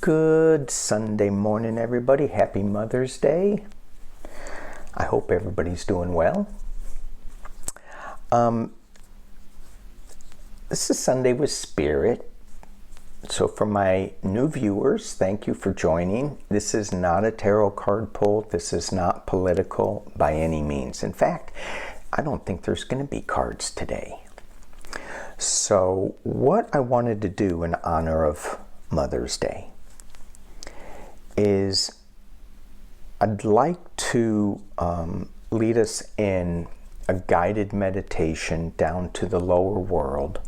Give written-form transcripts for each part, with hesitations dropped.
Good Sunday morning, everybody. Happy Mother's Day. I hope everybody's doing well. This is Sunday with Spirit. So for my new viewers, thank you for joining. This is not a tarot card pull. This is not political by any means. In fact, I don't think there's going to be cards today. So what I wanted to do in honor of Mother's Day is I'd like to lead us in a guided meditation down to the lower world,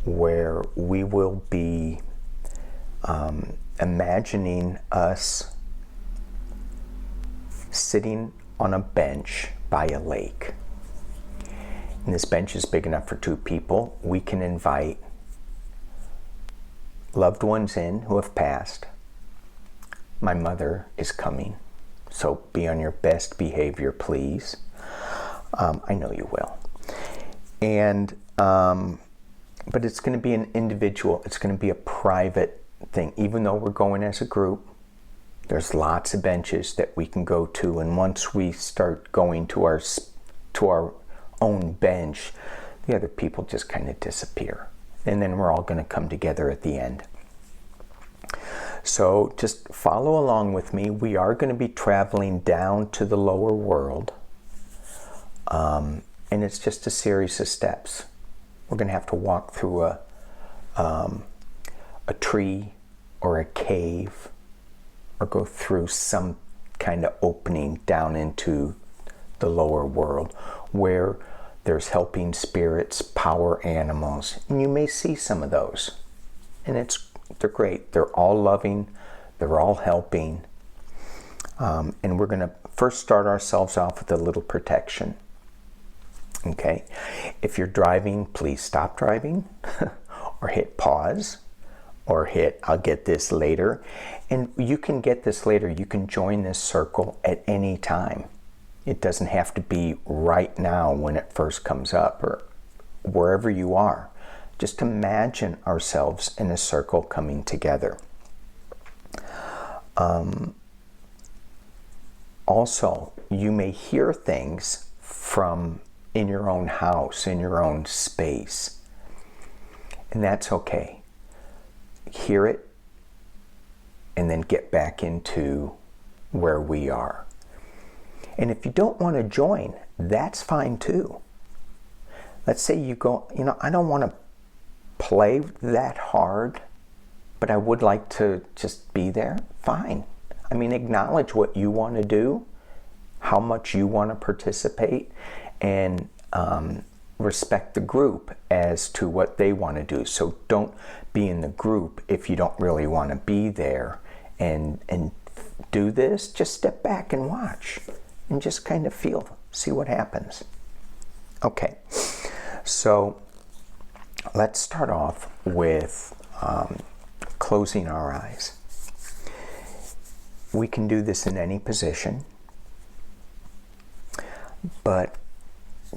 where we will be imagining us sitting on a bench by a lake. And this bench is big enough for 2 people. We can invite loved ones in who have passed. My mother is coming, so be on your best behavior, please. I know you will. And but it's going to be an individual. It's going to be a private thing. Even though we're going as a group, there's lots of benches that we can go to. And once we start going to our own bench, the other people just kind of disappear. And then we're all going to come together at the end. So just follow along with me. We are going to be traveling down to the lower world. And it's just a series of steps. We're going to have to walk through a tree or a cave, or go through some kind of opening down into the lower world where there's helping spirits, power animals, and you may see some of those. And they're great. They're all loving. They're all helping. And we're going to first start ourselves off with a little protection. Okay? If you're driving, please stop driving or hit pause or hit I'll get this later. And you can get this later. You can join this circle at any time. It doesn't have to be right now when it first comes up, or wherever you are. Just imagine ourselves in a circle coming together. Also, you may hear things from in your own house, in your own space. And that's okay. Hear it, and then get back into where we are. And if you don't want to join, that's fine too. Let's say you go, I don't want to play that hard, but I would like to just be there. Fine. I mean, acknowledge what you want to do, how much you want to participate, and respect the group as to what they want to do. So don't be in the group if you don't really want to be there and do this. Just step back and watch and just kind of see what happens. Okay, so let's start off with closing our eyes. We can do this in any position, but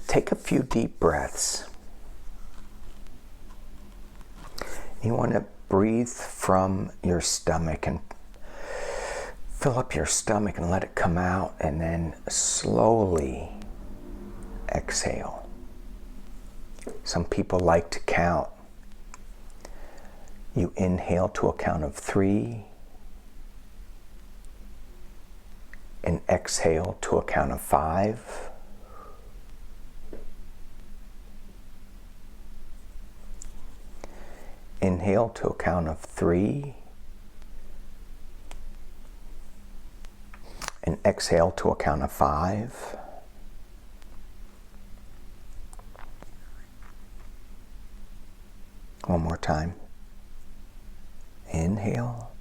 take a few deep breaths. You want to breathe from your stomach and fill up your stomach and let it come out, and then slowly exhale. Some people like to count. You inhale to a count of 3 and exhale to a count of 5. Inhale to a count of 3 and exhale to a count of 5. One more time. Inhale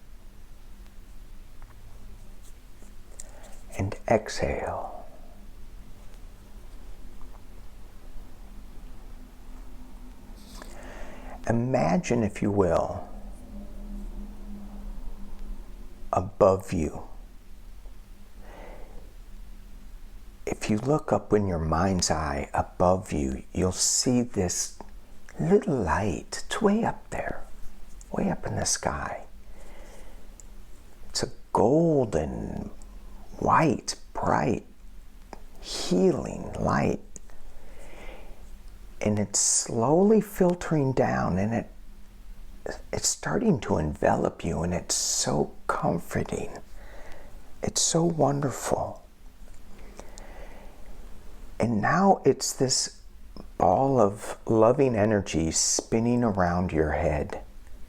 and exhale. Imagine, if you will, above you. If you look up in your mind's eye above you, you'll see this little light. It's way up there, way up in the sky. golden, white, bright, healing light. And it's slowly filtering down, and it's starting to envelop you, and it's so comforting. It's so wonderful. And now it's this ball of loving energy spinning around your head,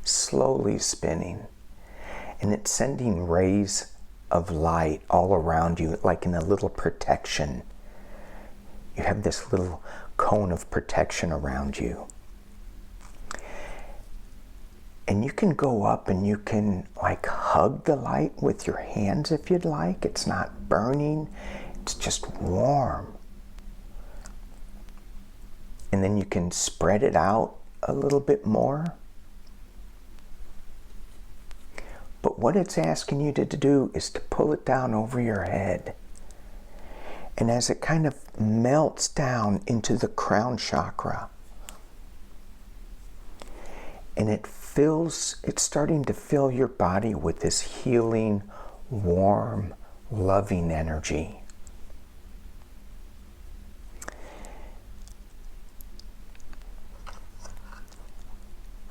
slowly spinning. And it's sending rays of light all around you, like in a little protection. You have this little cone of protection around you. And you can go up and you can like hug the light with your hands if you'd like. It's not burning, it's just warm. And then you can spread it out a little bit more. But what it's asking you to do is to pull it down over your head. And as it kind of melts down into the crown chakra, and it's starting to fill your body with this healing, warm, loving energy.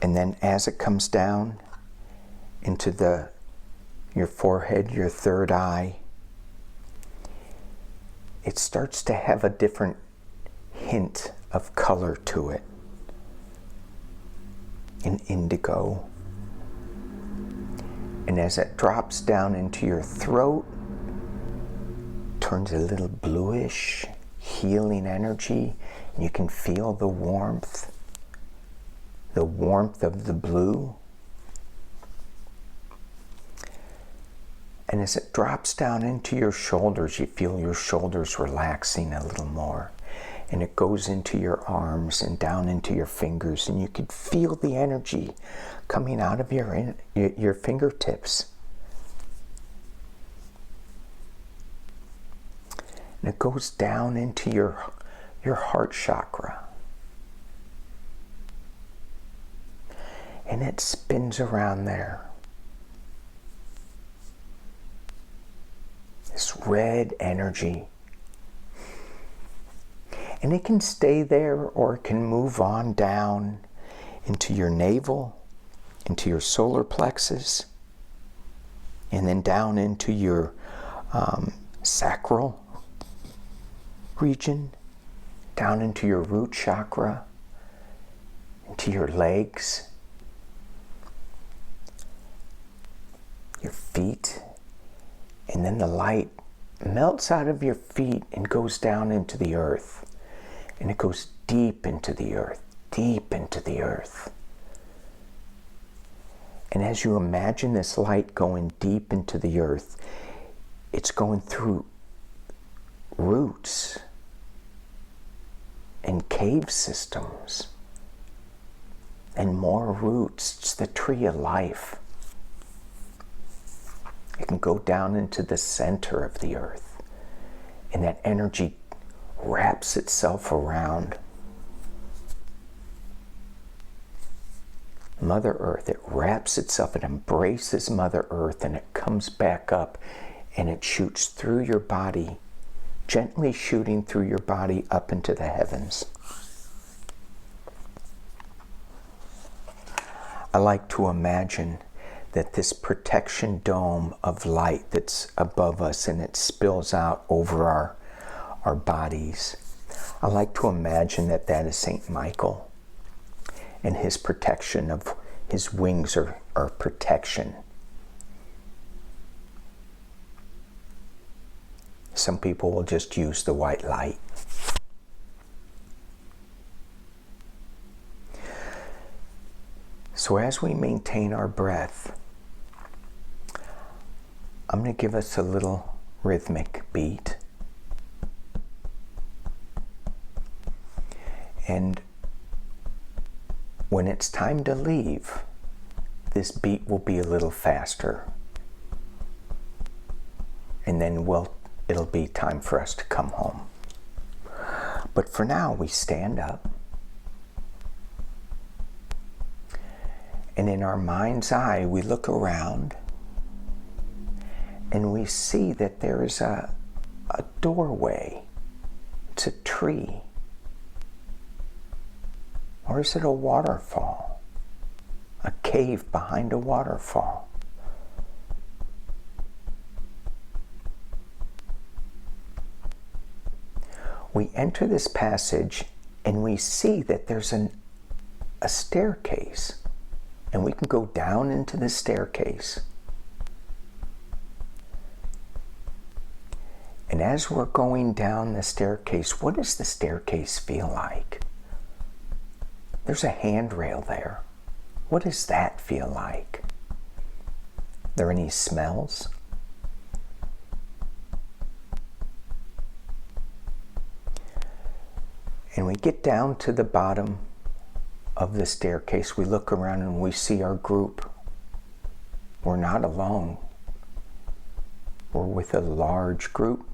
And then as it comes down into your forehead, your third eye, it starts to have a different hint of color to it. An indigo. And as it drops down into your throat, turns a little bluish, healing energy, and you can feel the warmth of the blue. And as it drops down into your shoulders, you feel your shoulders relaxing a little more. And it goes into your arms and down into your fingers, and you can feel the energy coming out of your fingertips. And it goes down into your heart chakra. And it spins around there. This red energy. And it can stay there, or it can move on down into your navel, into your solar plexus, and then down into your sacral region, down into your root chakra, into your legs, your feet, and then the light melts out of your feet and goes down into the earth. And it goes deep into the earth, deep into the earth. And as you imagine this light going deep into the earth, it's going through roots and cave systems and more roots. It's the tree of life. It can go down into the center of the earth, and that energy wraps itself around Mother Earth. It wraps itself, it embraces Mother Earth, and it comes back up, and it shoots through your body, gently shooting through your body up into the heavens. I like to imagine that this protection dome of light that's above us, and it spills out over our bodies. I like to imagine that is Saint Michael, and his protection of his wings are protection. Some people will just use the white light. So as we maintain our breath, I'm going to give us a little rhythmic beat. And when it's time to leave, this beat will be a little faster. And then it'll be time for us to come home. But for now, we stand up. And in our mind's eye, we look around. and we see that there is a doorway. It's a tree. Or is it a waterfall? A cave behind a waterfall. We enter this passage and we see that there's a staircase, and we can go down into the staircase. And as we're going down the staircase, what does the staircase feel like? There's a handrail there. What does that feel like? Are there any smells? And we get down to the bottom of the staircase. We look around and we see our group. We're not alone. We're with a large group.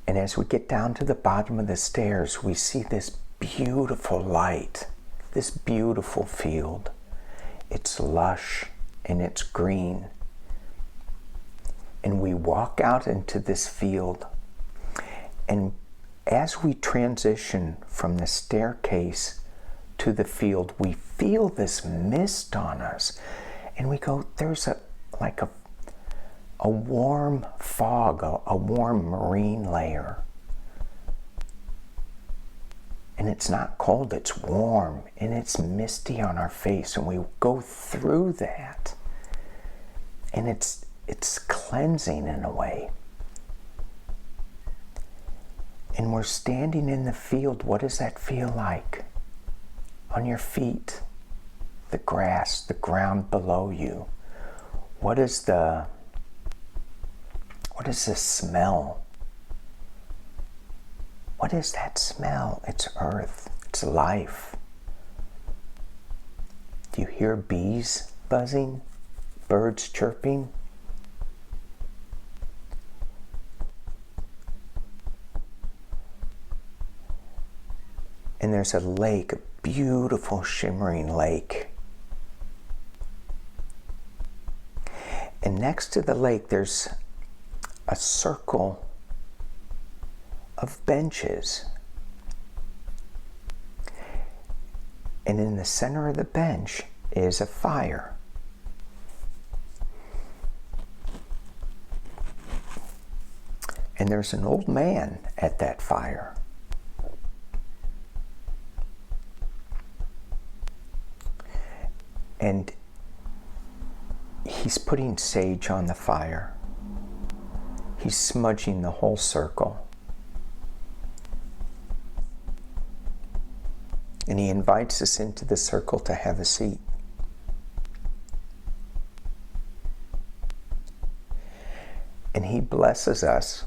And as we get down to the bottom of the stairs, we see this beautiful light, this beautiful field. It's lush and it's green. And we walk out into this field. And as we transition from the staircase to the field, we feel this mist on us. And we go, there's a warm fog, a warm marine layer. And it's not cold, it's warm, and it's misty on our face. And we go through that. And it's cleansing in a way. And we're standing in the field. What does that feel like? On your feet, the grass, the ground below you. What is the smell? What is that smell? It's earth. It's life. Do you hear bees buzzing? Birds chirping? And there's a lake, a beautiful shimmering lake. And next to the lake, there's a circle of benches. And in the center of the bench is a fire. And there's an old man at that fire. And he's putting sage on the fire. He's smudging the whole circle. And he invites us into the circle to have a seat. And he blesses us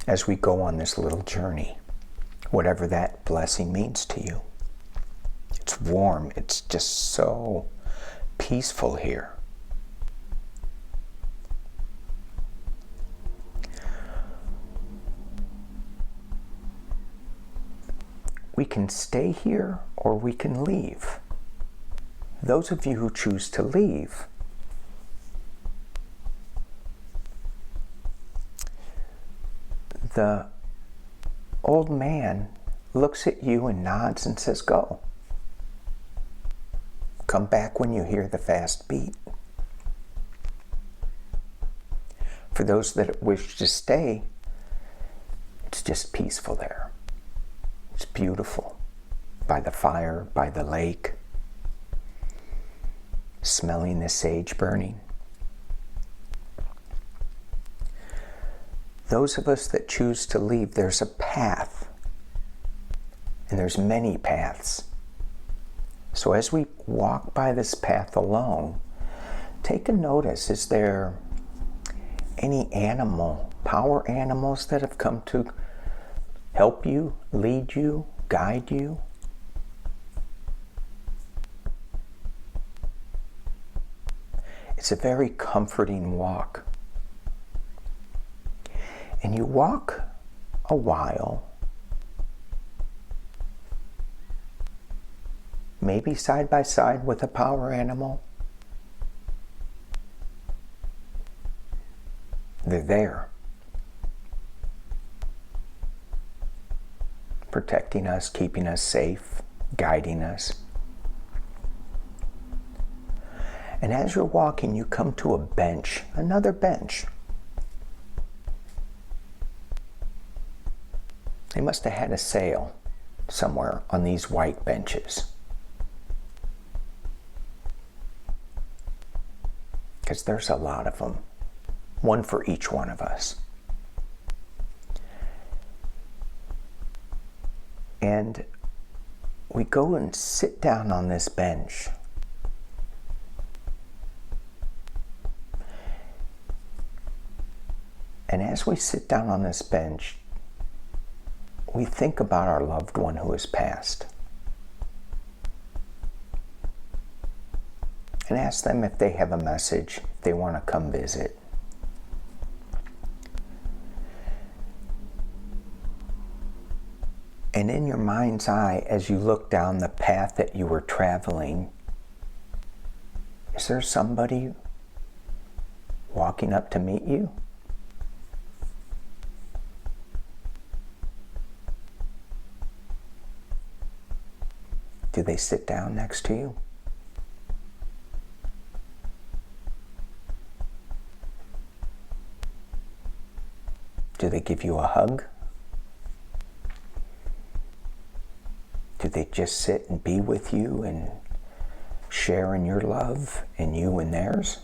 as we go on this little journey, whatever that blessing means to you. It's warm. It's just so peaceful here. We can stay here or we can leave. Those of you who choose to leave, the old man looks at you and nods and says, "Go. Come back when you hear the fast beat." For those that wish to stay, it's just peaceful there. It's beautiful. By the fire, by the lake, smelling the sage burning. Those of us that choose to leave, there's a path. And there's many paths. So as we walk by this path alone, take a notice. Is there any power animals that have come to help you, lead you, guide you? It's a very comforting walk. And you walk a while, maybe side by side with a power animal, They're there, protecting us, keeping us safe, guiding us. And as you're walking, you come to a bench, another bench. They must have had a sale somewhere on these white benches, because there's a lot of them, one for each one of us. And we go and sit down on this bench. And as we sit down on this bench, we think about our loved one who has passed. And ask them if they have a message, if they want to come visit. And in your mind's eye, as you look down the path that you were traveling, is there somebody walking up to meet you? Do they sit down next to you? Do they give you a hug? Do they just sit and be with you and share in your love and you in theirs?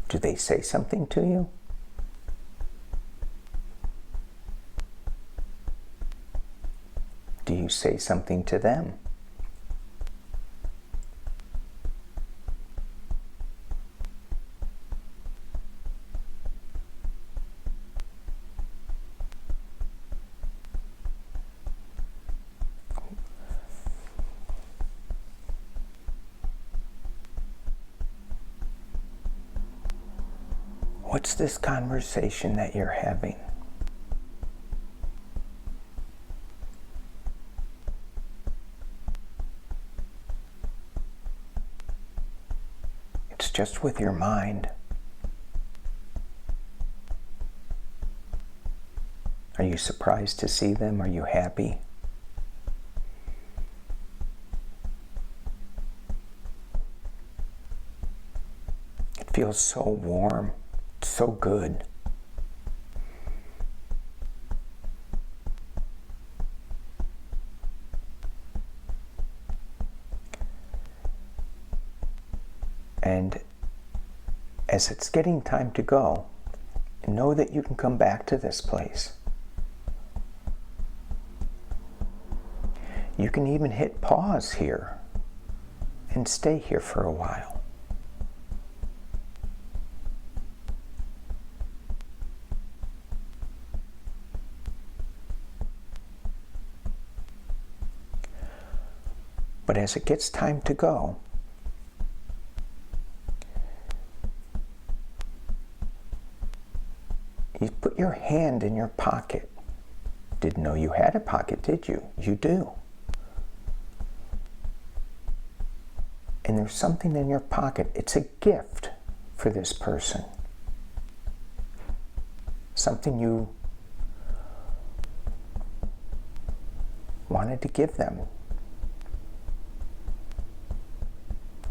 Do they say something to you? Do you say something to them? What's this conversation that you're having? It's just with your mind. Are you surprised to see them? Are you happy? It feels so warm. So good. And as it's getting time to go, know that you can come back to this place. You can even hit pause here and stay here for a while. But as it gets time to go, you put your hand in your pocket. Didn't know you had a pocket, did you? You do. And there's something in your pocket. It's a gift for this person. Something you wanted to give them.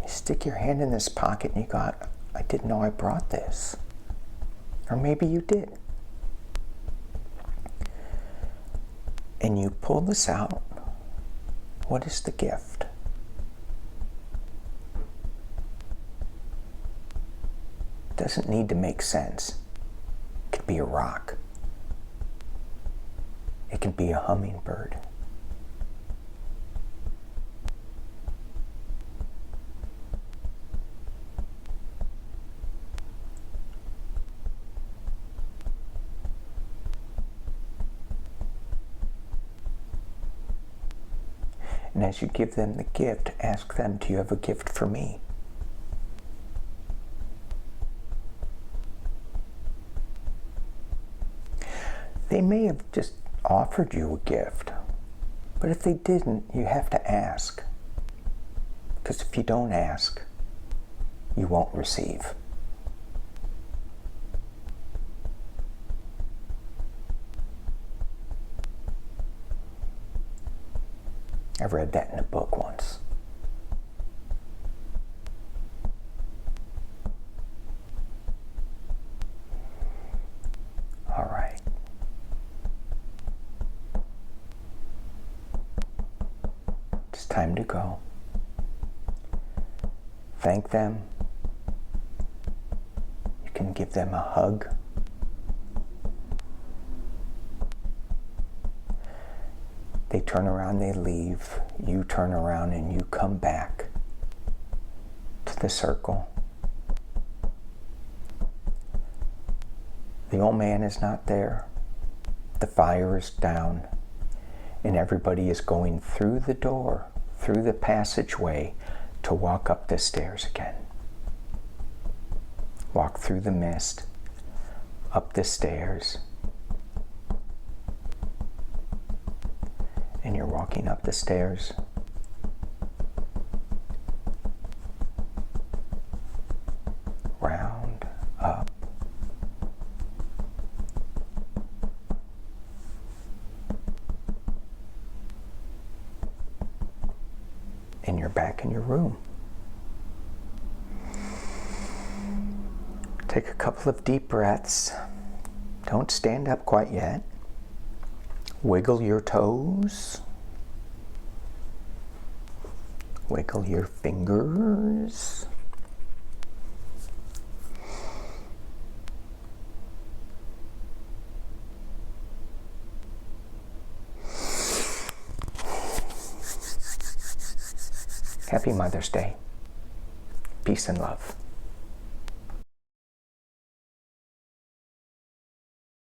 Stick your hand in this pocket and you got, I didn't know I brought this. Or maybe you did. And you pull this out. What is the gift? It doesn't need to make sense. It could be a rock. It can be a hummingbird. And as you give them the gift, ask them, do you have a gift for me? They may have just offered you a gift, but if they didn't, you have to ask. Because if you don't ask, you won't receive. I've read that in a book once. All right. It's time to go. Thank them. You can give them a hug. They turn around, they leave. You turn around and you come back to the circle. The old man is not there. The fire is down. And everybody is going through the door, through the passageway, to walk up the stairs again. Walk through the mist, up the stairs. And you're walking up the stairs. Round, up. And you're back in your room. Take a couple of deep breaths. Don't stand up quite yet. Wiggle your toes. Wiggle your fingers. Happy Mother's Day. Peace and love.